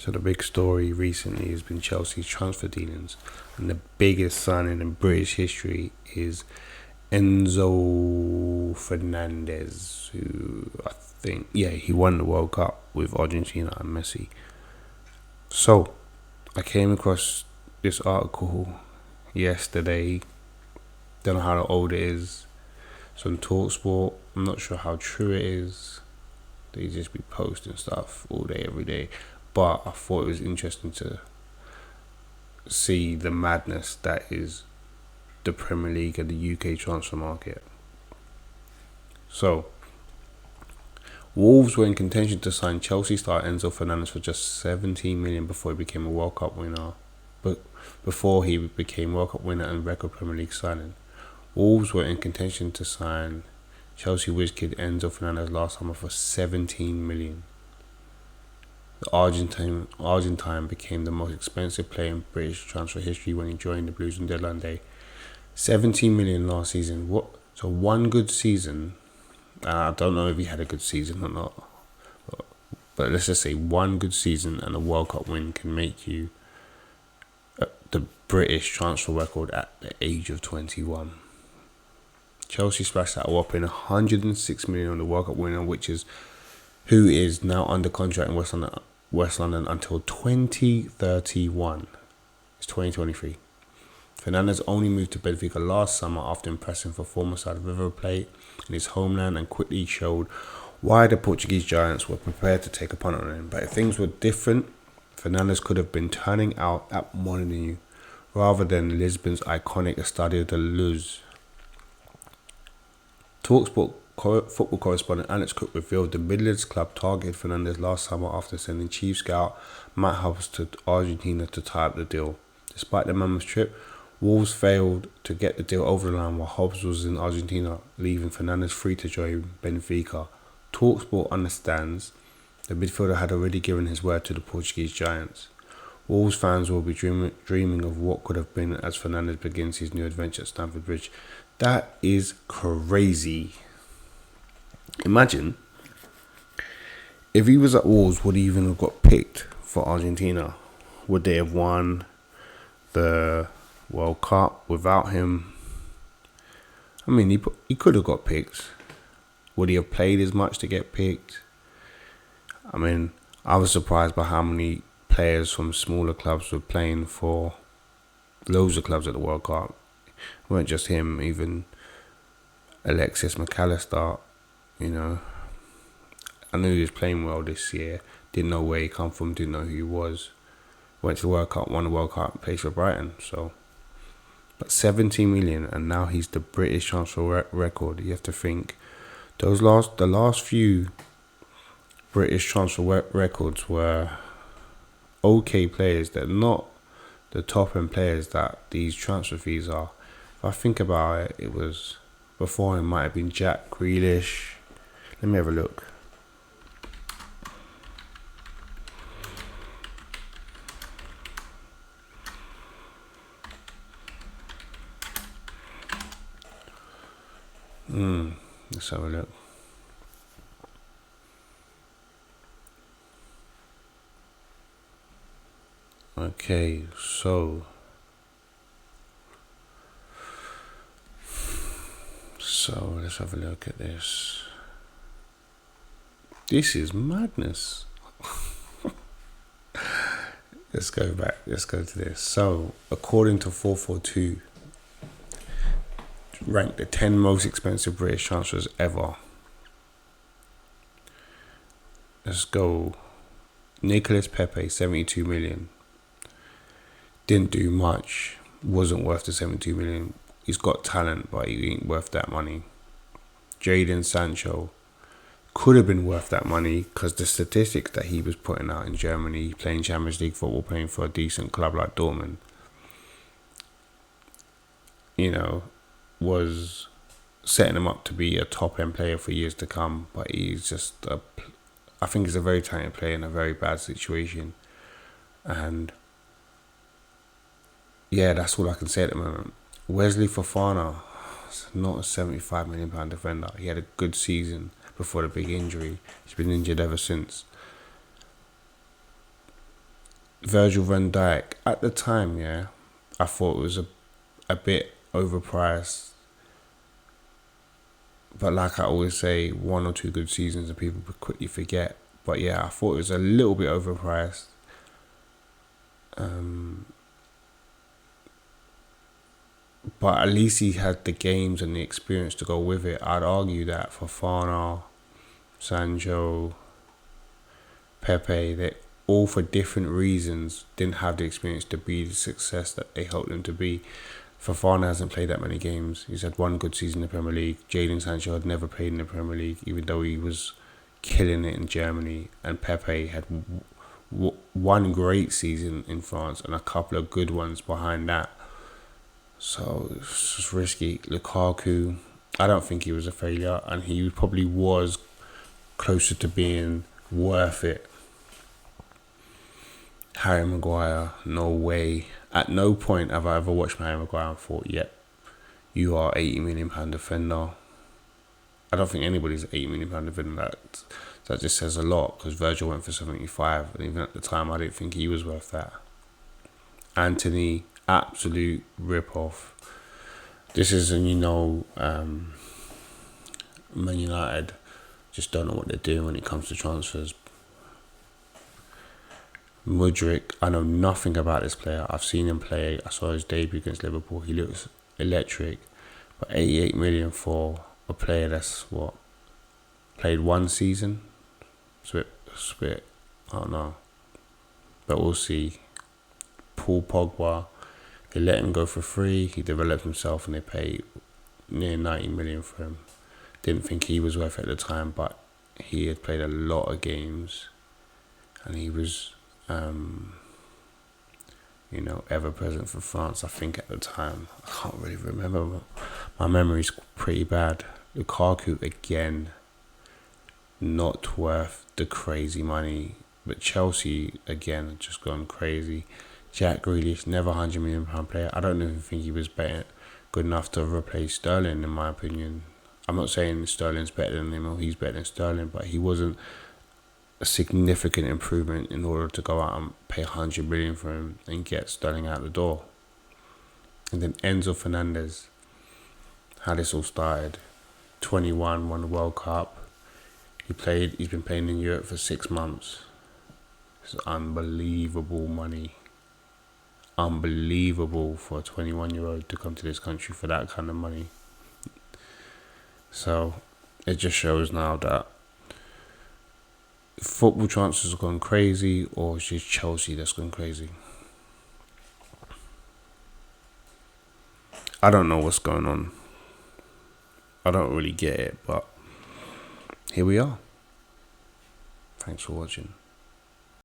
So the big story recently has been Chelsea's transfer dealings, and the biggest signing in British history is Enzo Fernandez, who he won the World Cup with Argentina and Messi. So I came across this article yesterday. Don't know how old it is. It's on TalkSport. I'm not sure how true it is. They just be posting stuff all day, every day. But I thought it was interesting to see the madness that is the Premier League and the UK transfer market. So, Wolves were in contention to sign Chelsea star Enzo Fernandez for just 17 million before he became a World Cup winner. But before he became World Cup winner and record Premier League signing, Wolves were in contention to sign Chelsea whiz kid Enzo Fernandez last summer for 17 million. The Argentine became the most expensive player in British transfer history when he joined the Blues on deadline day. 17 million last season. So one good season. I don't know if he had a good season or not. But let's just say one good season and a World Cup win can make you the British transfer record at the age of 21. Chelsea splashed out a whopping 106 million on the World Cup winner, who is now under contract in West London until 2031. It's 2023. Fernandez only moved to Benfica last summer after impressing for former side Rver Plate in his homeland and quickly showed why the Portuguese giants were prepared to take a punt on him. But if things were different, Fernandez could have been turning out at Molineux rather than Lisbon's iconic Estadio da Luz. TalkSport football correspondent Alex Cook revealed the Midlands club targeted Fernandez last summer after sending chief scout Matt Hobbs to Argentina to tie up the deal. Despite the mammoth trip, Wolves failed to get the deal over the line while Hobbs was in Argentina, leaving Fernandez free to join Benfica. TalkSport understands the midfielder had already given his word to the Portuguese giants. Wolves fans will be dreaming of what could have been as Fernandez begins his new adventure at Stamford Bridge. That is crazy. Imagine if he was at Wolves, would he even have got picked for Argentina? Would they have won the World Cup without him? I mean, he could have got picked. Would he have played as much to get picked? I mean, I was surprised by how many players from smaller clubs were playing for loads of clubs at the World Cup. It weren't just him, even Alexis McAllister, I knew he was playing well this year. Didn't know where he come from, didn't know who he was. Went to the World Cup, won the World Cup, plays for Brighton. But 17 million, and now he's the British transfer record. You have to think, the last few British transfer records were okay players. They're not the top end players that these transfer fees are. If I think about it, it was before him might have been Jack Grealish. Let me have a look. Let's have a look. Okay, so let's have a look at this. This is madness. Let's go back. Let's go to this. So, according to 442, ranked the 10 most expensive British transfers ever. Let's go. Nicolas Pepe, 72 million. Didn't do much. Wasn't worth the 72 million. He's got talent, but he ain't worth that money. Jadon Sancho could have been worth that money because the statistics that he was putting out in Germany, playing Champions League football, playing for a decent club like Dortmund, was setting him up to be a top-end player for years to come. But he's just, I think he's a very talented player in a very bad situation. And yeah, that's all I can say at the moment. Wesley Fofana is not a £75 million defender. He had a good season before the big injury. He's been injured ever since. Virgil van Dijk, at the time, yeah, I thought it was a bit overpriced. But like I always say, 1 or 2 good seasons and people quickly forget. But yeah, I thought it was a little bit overpriced. But at least he had the games and the experience to go with it. I'd argue that Fofana, Sancho, Pepe, they all for different reasons didn't have the experience to be the success that they hoped them to be. Fofana hasn't played that many games. He's had 1 good season in the Premier League. Jadon Sancho had never played in the Premier League, even though he was killing it in Germany. And Pepe had 1 great season in France and a couple of good ones behind that. So it's just risky. Lukaku, I don't think he was a failure, and he probably was closer to being worth it. Harry Maguire, no way. At no point have I ever watched Harry Maguire and thought, yep, you are £80 million defender. I don't think anybody's £80 million defender. That just says a lot, because Virgil went for 75, and even at the time I didn't think he was worth that. Anthony, absolute rip-off. This is, Man United just don't know what they're doing when it comes to transfers. Mudryk, I know nothing about this player. I've seen him play. I saw his debut against Liverpool. He looks electric. But 88 million for a player that's played 1 season. It's a bit, I don't know. But we'll see. Paul Pogba, they let him go for free. He developed himself and they paid near 90 million for him. Didn't think he was worth it at the time, but he had played a lot of games and he was ever present for France, I think, at the time. I can't really remember. My memory's pretty bad. Lukaku, again, not worth the crazy money. But Chelsea, again, just gone crazy. Jack Grealish, never £100 million player. I don't even think he was good enough to replace Sterling, in my opinion. I'm not saying Sterling's better than him or he's better than Sterling, but he wasn't a significant improvement in order to go out and pay 100 million for him and get Sterling out the door. And then Enzo Fernandez, how this all started. 21, won the World Cup. He's been playing in Europe for 6 months. It's unbelievable money. Unbelievable for a 21-year-old to come to this country for that kind of money. So it just shows now that football transfers have gone crazy, or it's just Chelsea that's gone crazy. I don't know what's going on. I don't really get it, but here we are. Thanks for watching.